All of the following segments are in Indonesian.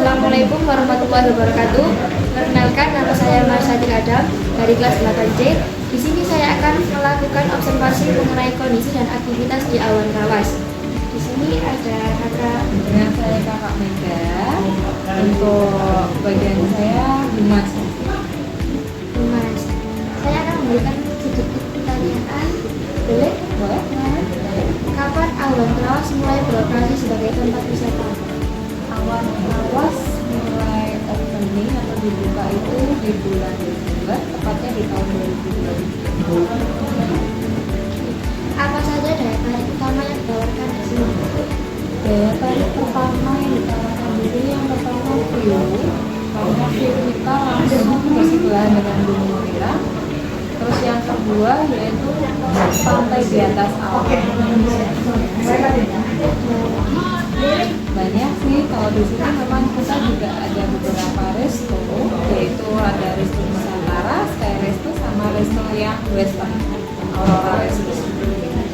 Assalamualaikum warahmatullahi wabarakatuh. Perkenalkan, nama saya Marsadir Adam dari kelas 8C. Di sini saya akan melakukan observasi mengenai kondisi dan aktivitas di awan rawas. Di sini ada kakak. Dengan saya kakak Mega. Untuk bagian saya Humas. Mas, saya akan memberikan sedikit pertanyaan. Boleh? Boleh? Kapan awan rawas mulai beroperasi sebagai tempat wisata? Awan rawas mulai opening atau dibuka itu di bulan Desember, tepatnya di tahun 2020. Apa saja daya tarik utama yang ditawarkan di sini? Daya tarik pertama yang ditawarkan di sini yang pertama view, karena view kita langsung bersebelahan dengan Gunung Merah. Terus yang kedua yaitu pantai di atas awan. Banyak sih, kalau di sini memang kita juga ada beberapa resto, yaitu ada resto Nusantara, Sky Resto, sama resto yang Western, Aurora Resto.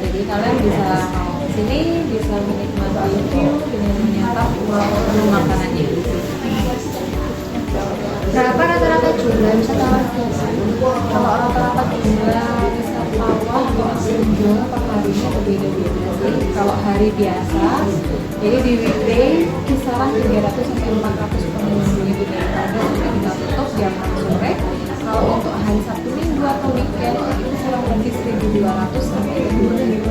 Jadi kalian bisa mau ke sini, bisa menikmati view dengan menyantap makanannya. Berapa rata-rata jumlah wisatawan biasa? Kalau rata-rata jumlah wisatawan yang berkunjung per harinya berbeda-beda sih. Kalau hari biasa, jadi di weekday kisaran 300 sampai 400 pengunjung itu daripada sudah kita tutup jam 6 sore. Kalau untuk hari Sabtu Minggu atau weekend itu kurang lebih 1.200 sampai 2.000.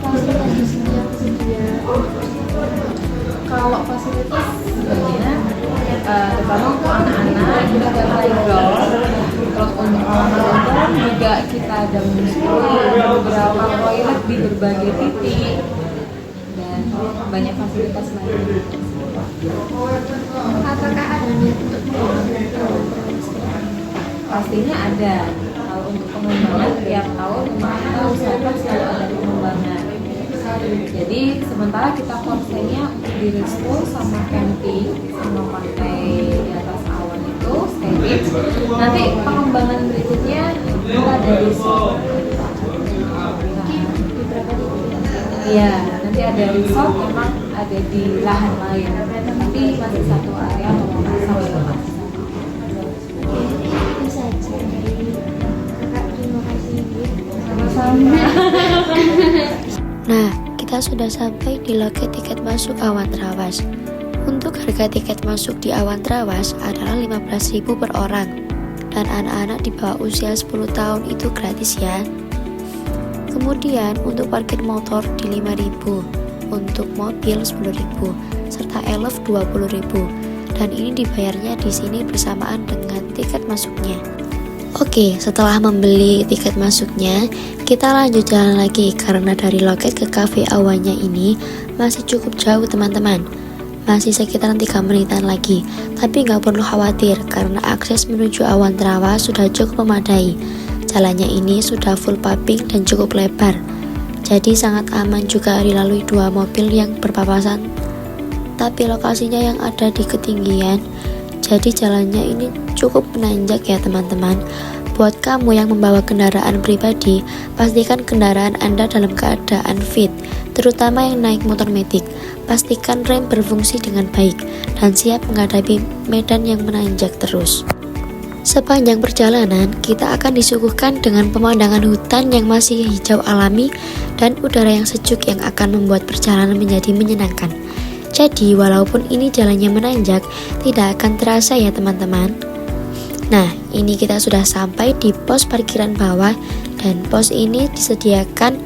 Fasilitas di sini yang tersedia? Kalau fasilitas sebenarnya terutama untuk anak-anak kita ada playground, terus untuk orang-orang juga kita ada beberapa toilet di berbagai titik dan banyak fasilitas lainnya. Apakah ada niat untuk mengembangkan awan rawas? Pastinya ada. Kalau untuk pengembangan tiap tahun memang kita usahakan selalu ada pengembangan. Jadi sementara kita konsennya untuk di resto sama camping sama pantai di atas awan itu Sky Beach. Nanti pengembangan berikutnya kita ada resort. Iya, nanti ada resort memang ada di lahan lain, tapi masih satu area atau sama lokasi. Itu saja dari kakak, terima kasih. Sama-sama. Nah, kita sudah sampai di loket tiket masuk awan rawas. Untuk harga tiket masuk di awan rawas adalah 15.000 per orang. Dan anak-anak di bawah usia 10 tahun itu gratis ya. Kemudian untuk parkir motor di 5.000, untuk mobil 10.000, serta elf 20.000. Dan ini dibayarnya di sini bersamaan dengan tiket masuknya. Oke, setelah membeli tiket masuknya, kita lanjut jalan lagi karena dari loket ke cafe awannya ini masih cukup jauh teman-teman. Masih sekitaran 3 menitan lagi, tapi nggak perlu khawatir karena akses menuju awan rawas sudah cukup memadai. Jalannya ini sudah full paving dan cukup lebar, jadi sangat aman juga dilalui 2 mobil yang berpapasan. Tapi lokasinya yang ada di ketinggian, jadi jalannya ini cukup menanjak ya teman-teman. Buat kamu yang membawa kendaraan pribadi, pastikan kendaraan Anda dalam keadaan fit, terutama yang naik motor metik. Pastikan rem berfungsi dengan baik dan siap menghadapi medan yang menanjak terus. Sepanjang perjalanan, kita akan disuguhkan dengan pemandangan hutan yang masih hijau alami dan udara yang sejuk yang akan membuat perjalanan menjadi menyenangkan. Jadi, walaupun ini jalannya menanjak, tidak akan terasa ya teman-teman. Nah, ini kita sudah sampai di pos parkiran bawah dan pos ini disediakan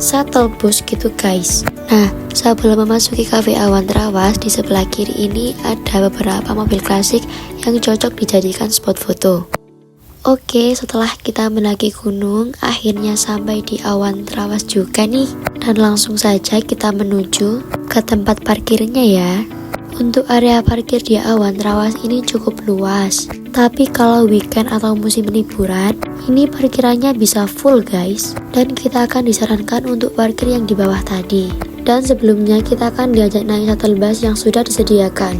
shuttle bus gitu guys. Nah, sebelum memasuki cafe awan rawas, di sebelah kiri ini ada beberapa mobil klasik yang cocok dijadikan spot foto. Oke, setelah kita mendaki gunung, akhirnya sampai di awan rawas juga nih. Dan langsung saja kita menuju ke tempat parkirnya ya. Untuk area parkir di awan rawas ini cukup luas. Tapi kalau weekend atau musim liburan, ini parkirannya bisa full guys. Dan kita akan disarankan untuk parkir yang di bawah tadi. Dan sebelumnya kita akan diajak naik shuttle bus yang sudah disediakan.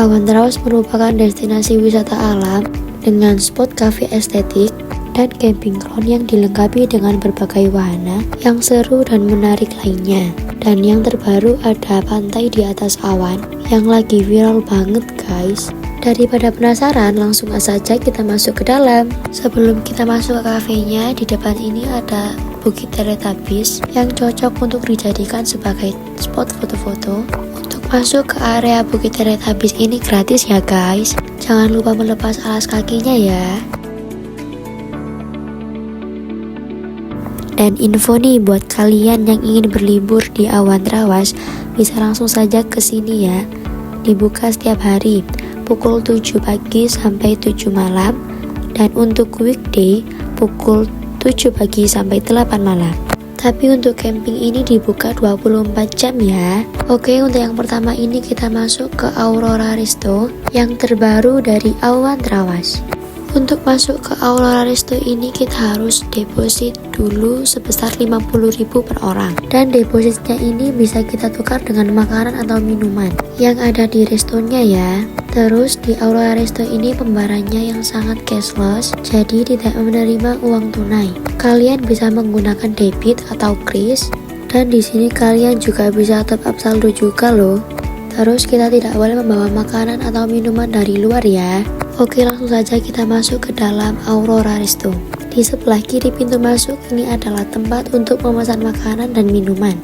Awan Trawas merupakan destinasi wisata alam dengan spot cafe estetik dan camping ground yang dilengkapi dengan berbagai wahana yang seru dan menarik lainnya. Dan yang terbaru ada pantai di atas awan yang lagi viral banget guys. Daripada penasaran, langsung saja kita masuk ke dalam. Sebelum kita masuk ke kafenya, di depan ini ada Bukit Teletubbies yang cocok untuk dijadikan sebagai spot foto-foto. Untuk masuk ke area Bukit Teletubbies ini gratis ya guys. Jangan lupa melepas alas kakinya ya. Dan info nih buat kalian yang ingin berlibur di Awan Trawas, bisa langsung saja ke sini ya. Dibuka setiap hari pukul 7 pagi sampai 7 malam, dan untuk weekday pukul 7 pagi sampai 8 malam. Tapi untuk camping ini dibuka 24 jam ya. Oke, untuk yang pertama ini kita masuk ke Aurora Resto yang terbaru dari Awan Trawas. Untuk masuk ke Aurora Resto ini kita harus deposit dulu sebesar 50.000 per orang. Dan depositnya ini bisa kita tukar dengan makanan atau minuman yang ada di restonya ya. Terus di Aurora Resto ini pembayarannya yang sangat cashless, jadi tidak menerima uang tunai. Kalian bisa menggunakan debit atau kris, dan di sini kalian juga bisa top up saldo juga loh. Terus kita tidak boleh membawa makanan atau minuman dari luar ya. Oke, langsung saja kita masuk ke dalam Aurora Resto. Di sebelah kiri pintu masuk ini adalah tempat untuk memesan makanan dan minuman.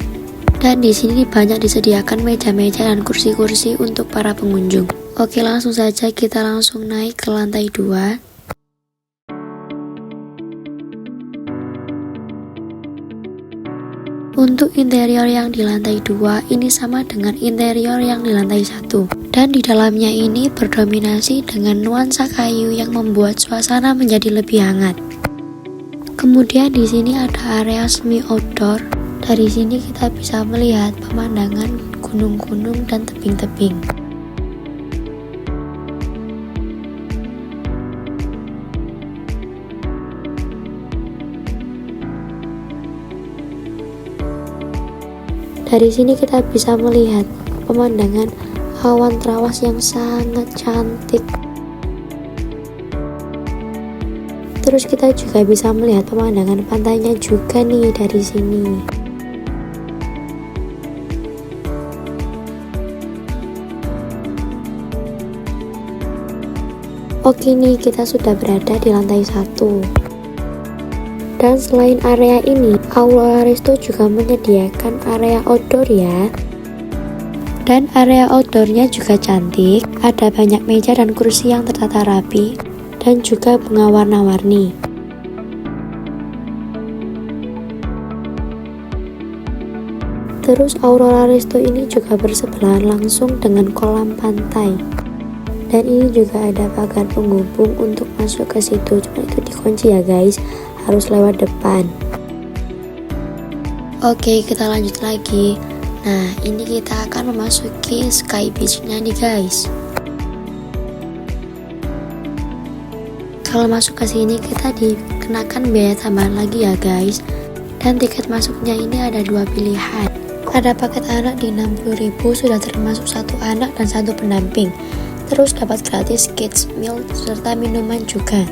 Dan di sini banyak disediakan meja-meja dan kursi-kursi untuk para pengunjung. Oke, langsung saja kita langsung naik ke lantai 2. Untuk interior yang di lantai 2 ini sama dengan interior yang di lantai 1. Dan di dalamnya ini berdominasi dengan nuansa kayu yang membuat suasana menjadi lebih hangat. Kemudian di sini ada area semi outdoor. Dari sini kita bisa melihat pemandangan gunung-gunung dan tebing-tebing. Dari sini kita bisa melihat pemandangan Awan Trawas yang sangat cantik. Terus kita juga bisa melihat pemandangan pantainya juga nih dari sini. Oke nih, kita sudah berada di lantai 1. Dan selain area ini, Aurora Resto juga menyediakan area outdoor ya. Dan area outdoornya juga cantik, ada banyak meja dan kursi yang tertata rapi, dan juga bunga warna-warni. Terus Aurora Resto ini juga bersebelahan langsung dengan kolam pantai. Dan ini juga ada pagar penghubung untuk masuk ke situ, cuma itu dikunci ya guys, harus lewat depan. Oke, kita lanjut lagi. Nah, ini kita akan memasuki Sky Beach-nya nih guys. Kalau masuk ke sini kita dikenakan biaya tambahan lagi ya guys. Dan tiket masuknya ini ada 2 pilihan. Ada paket anak di 60.000 sudah termasuk 1 anak dan 1 pendamping. Terus dapat gratis kids meal serta minuman juga.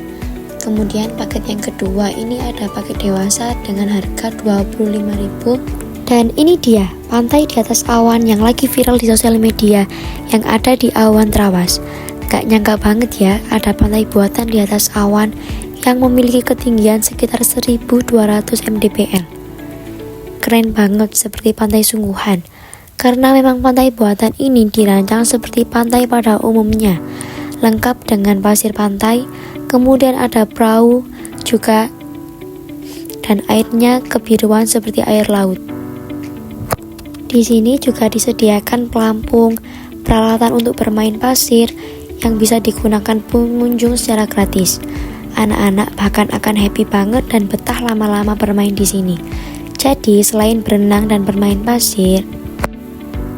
Kemudian paket yang kedua ini ada paket dewasa dengan harga 25.000. Dan ini dia pantai di atas awan yang lagi viral di sosial media yang ada di Awan Trawas. Gak nyangka banget ya ada pantai buatan di atas awan yang memiliki ketinggian sekitar 1200 mdpl. Keren banget, seperti pantai sungguhan. Karena memang pantai buatan ini dirancang seperti pantai pada umumnya, lengkap dengan pasir pantai, kemudian ada perahu juga, dan airnya kebiruan seperti air laut. Di sini juga disediakan pelampung, peralatan untuk bermain pasir yang bisa digunakan pengunjung secara gratis. Anak-anak bahkan akan happy banget dan betah lama-lama bermain di sini. Jadi selain berenang dan bermain pasir,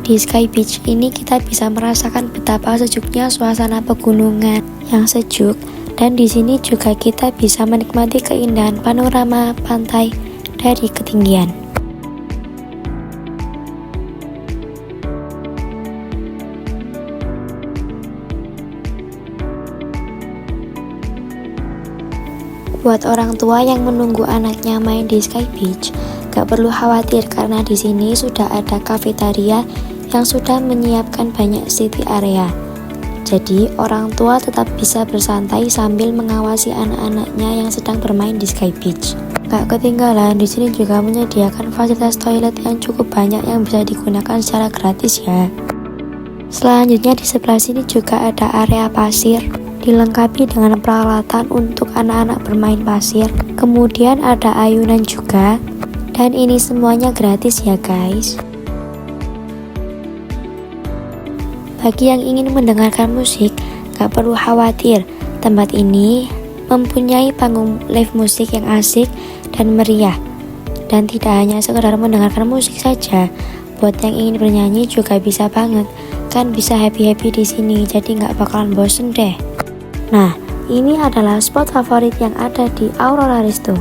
di Sky Beach ini kita bisa merasakan betapa sejuknya suasana pegunungan yang sejuk, dan di sini juga kita bisa menikmati keindahan panorama pantai dari ketinggian. buat orang tua yang menunggu anaknya main di Sky Beach, gak perlu khawatir karena di sini sudah ada kafetaria yang sudah menyiapkan banyak seating area. Jadi orang tua tetap bisa bersantai sambil mengawasi anak-anaknya yang sedang bermain di Sky Beach. Gak ketinggalan, di sini juga menyediakan fasilitas toilet yang cukup banyak yang bisa digunakan secara gratis ya. Selanjutnya di sebelah sini juga ada area pasir, dilengkapi dengan peralatan untuk anak-anak bermain pasir. Kemudian ada ayunan juga, dan ini semuanya gratis ya guys. Bagi yang ingin mendengarkan musik, gak perlu khawatir. Tempat ini mempunyai panggung live musik yang asik dan meriah. Dan tidak hanya sekedar mendengarkan musik saja, buat yang ingin bernyanyi juga bisa banget. Kan bisa happy-happy di sini, jadi gak bakalan bosen deh. Nah, ini adalah spot favorit yang ada di Aurora Resto.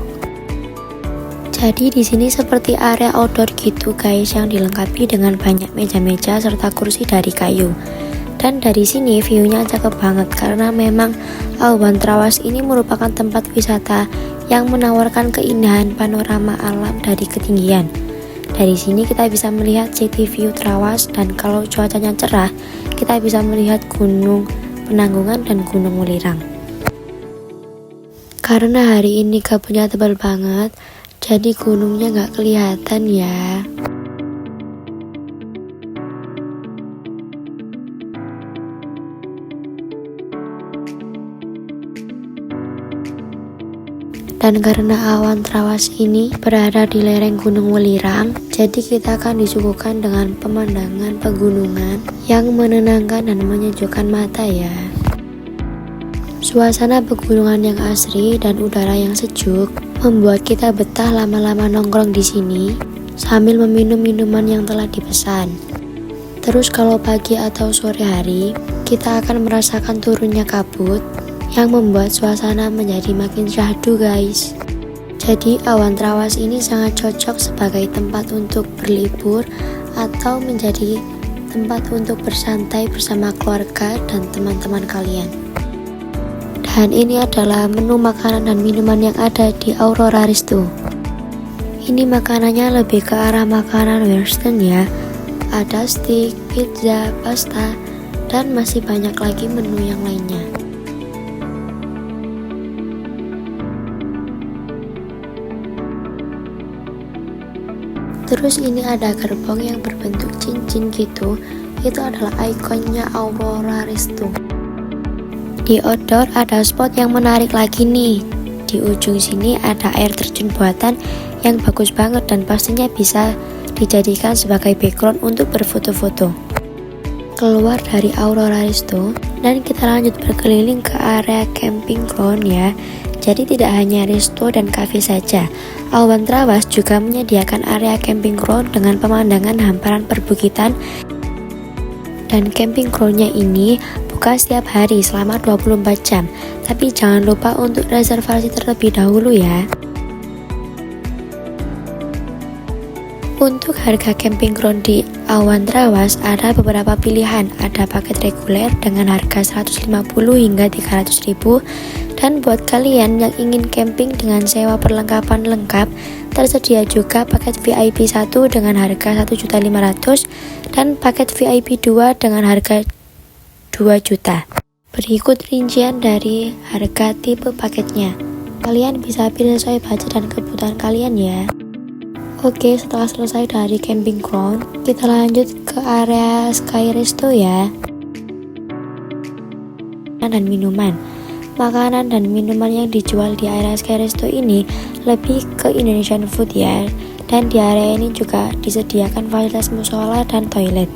Jadi di sini seperti area outdoor gitu guys, yang dilengkapi dengan banyak meja-meja serta kursi dari kayu. Dan dari sini view-nya cakep banget karena memang Awan Trawas ini merupakan tempat wisata yang menawarkan keindahan panorama alam dari ketinggian. Dari sini kita bisa melihat city view Trawas, dan kalau cuacanya cerah kita bisa melihat Gunung Penanggungan dan Gunung Welirang. Karena hari ini kabutnya tebal banget, jadi gunungnya gak kelihatan ya. Dan karena Awan Trawas ini berada di lereng Gunung Welirang, jadi kita akan disuguhkan dengan pemandangan pegunungan yang menenangkan dan menyejukkan mata ya. Suasana pegunungan yang asri dan udara yang sejuk membuat kita betah lama-lama nongkrong di sini sambil meminum minuman yang telah dipesan. Terus kalau pagi atau sore hari, kita akan merasakan turunnya kabut yang membuat suasana menjadi makin syahdu guys. Jadi Awan Trawas ini sangat cocok sebagai tempat untuk berlibur atau menjadi tempat untuk bersantai bersama keluarga dan teman-teman kalian. Dan ini adalah menu makanan dan minuman yang ada di Aurora Resto. Ini makanannya lebih ke arah makanan western ya. Ada steak, pizza, pasta, dan masih banyak lagi menu yang lainnya. Terus ini ada gerbong yang berbentuk cincin gitu. Itu adalah ikonnya Aurora Resto. Di outdoor ada spot yang menarik lagi nih. Di ujung sini ada air terjun buatan yang bagus banget dan pastinya bisa dijadikan sebagai background untuk berfoto-foto. Keluar dari Aurora Resto dan kita lanjut berkeliling ke area camping ground ya. Jadi tidak hanya resto dan cafe saja, Awan Trawas juga menyediakan area camping ground dengan pemandangan hamparan perbukitan. Dan camping groundnya ini buka setiap hari selama 24 jam. Tapi jangan lupa untuk reservasi terlebih dahulu ya. Untuk harga camping ground di Awan Trawas ada beberapa pilihan. Ada paket reguler dengan harga 150 hingga 300 ribu. Dan buat kalian yang ingin camping dengan sewa perlengkapan lengkap, tersedia juga paket VIP 1 dengan harga 1.500.000 dan paket VIP 2 dengan harga 2 juta. Berikut rincian dari harga tipe paketnya. Kalian bisa pilih sesuai budget dan kebutuhan kalian ya. Oke, setelah selesai dari camping ground, kita lanjut ke area Sky Resto ya. Dan minuman. Makanan dan minuman yang dijual di area Sky Resto ini lebih ke Indonesian food ya. Dan di area ini juga disediakan fasilitas musola dan toilet.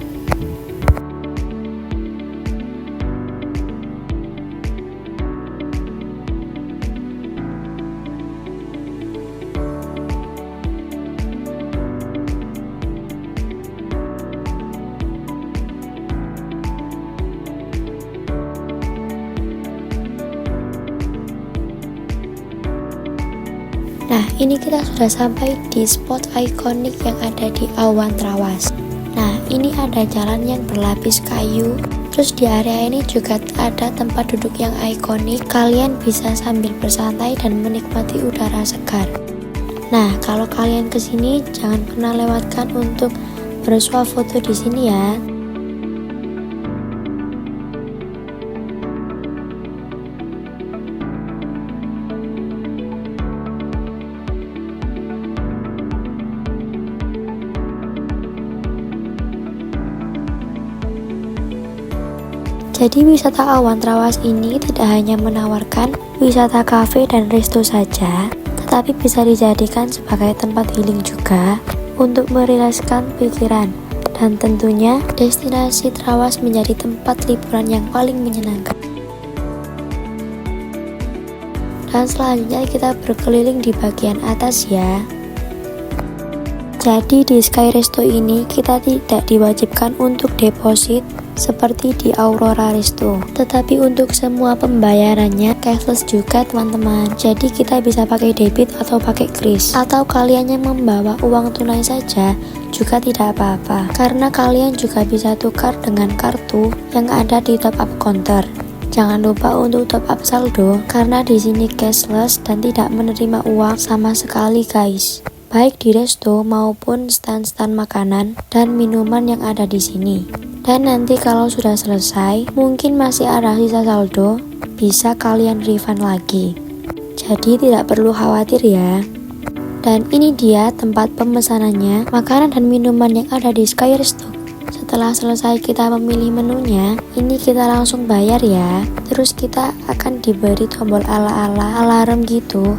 Nah, ini kita sudah sampai di spot ikonik yang ada di Awan Trawas. Nah, ini ada jalan yang berlapis kayu. Terus di area ini juga ada tempat duduk yang ikonik. Kalian bisa sambil bersantai dan menikmati udara segar. Nah, kalau kalian kesini jangan pernah lewatkan untuk bersuah foto di sini ya. Jadi wisata Awan Trawas ini tidak hanya menawarkan wisata kafe dan resto saja, tetapi bisa dijadikan sebagai tempat healing juga untuk merilekskan pikiran. Dan tentunya destinasi Trawas menjadi tempat liburan yang paling menyenangkan. Dan selanjutnya kita berkeliling di bagian atas ya. Jadi di Sky Resto ini kita tidak diwajibkan untuk deposit seperti di Aurora Resto, tetapi untuk semua pembayarannya cashless juga teman-teman. Jadi kita bisa pakai debit atau pakai kris, atau kalian yang membawa uang tunai saja juga tidak apa-apa, karena kalian juga bisa tukar dengan kartu yang ada di top up counter. Jangan lupa untuk top up saldo, karena di sini cashless dan tidak menerima uang sama sekali guys, baik di resto maupun stand-stand makanan dan minuman yang ada di sini. Dan nanti kalau sudah selesai, mungkin masih ada sisa saldo, bisa kalian refund lagi. Jadi tidak perlu khawatir ya. Dan ini dia tempat pemesanannya, makanan dan minuman yang ada di Sky Resto. Setelah selesai kita memilih menunya, ini kita langsung bayar ya. Terus kita akan diberi tombol ala-ala alarm gitu.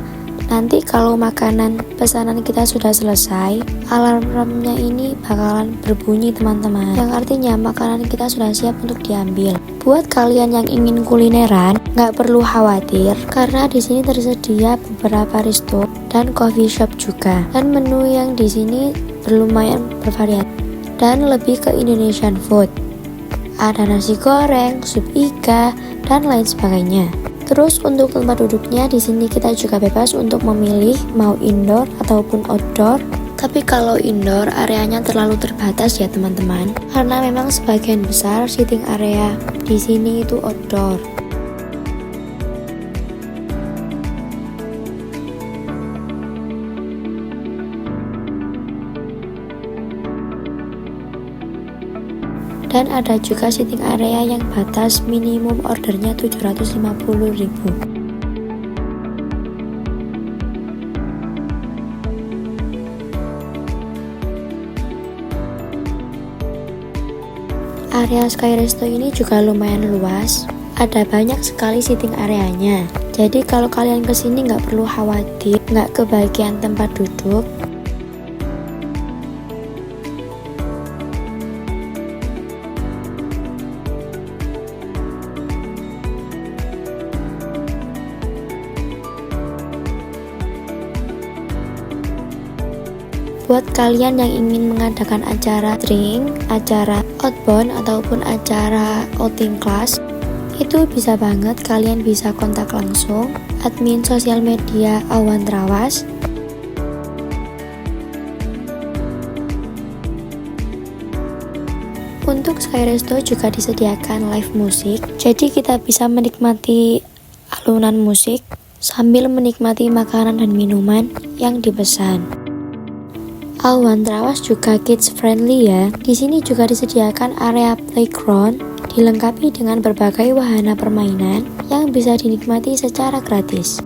Nanti kalau makanan pesanan kita sudah selesai, alarmnya ini bakalan berbunyi teman-teman, yang artinya makanan kita sudah siap untuk diambil. Buat kalian yang ingin kulineran, nggak perlu khawatir karena di sini tersedia beberapa resto dan coffee shop juga. Dan menu yang di sini lumayan bervariasi dan lebih ke Indonesian food. Ada nasi goreng, sup iga, dan lain sebagainya. Terus untuk tempat duduknya di sini kita juga bebas untuk memilih mau indoor ataupun outdoor. Tapi kalau indoor areanya terlalu terbatas ya teman-teman, karena memang sebagian besar sitting area di sini itu outdoor. Dan ada juga sitting area yang batas minimum ordernya 750.000. Area Sky Resto ini juga lumayan luas, ada banyak sekali sitting areanya. Jadi kalau kalian kesini nggak perlu khawatir nggak kebagian tempat duduk. Buat kalian yang ingin mengadakan acara drink, acara outbound ataupun acara outing class, itu bisa banget kalian bisa kontak langsung admin sosial media Awan Trawas. Untuk Sky Resto juga disediakan live musik, jadi kita bisa menikmati alunan musik sambil menikmati makanan dan minuman yang dipesan. Awan Trawas juga kids friendly ya. Di sini juga disediakan area playground, dilengkapi dengan berbagai wahana permainan yang bisa dinikmati secara gratis.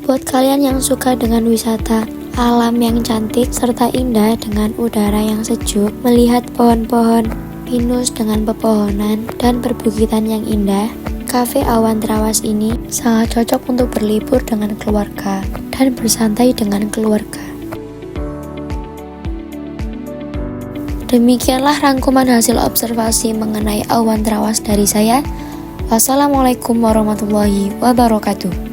Buat kalian yang suka dengan wisata alam yang cantik serta indah dengan udara yang sejuk, melihat pohon-pohon pinus dengan pepohonan dan perbukitan yang indah, Cafe Awan Trawas ini sangat cocok untuk berlibur dengan keluarga dan bersantai dengan keluarga. Demikianlah rangkuman hasil observasi mengenai Awan Trawas dari saya. Wassalamualaikum warahmatullahi wabarakatuh.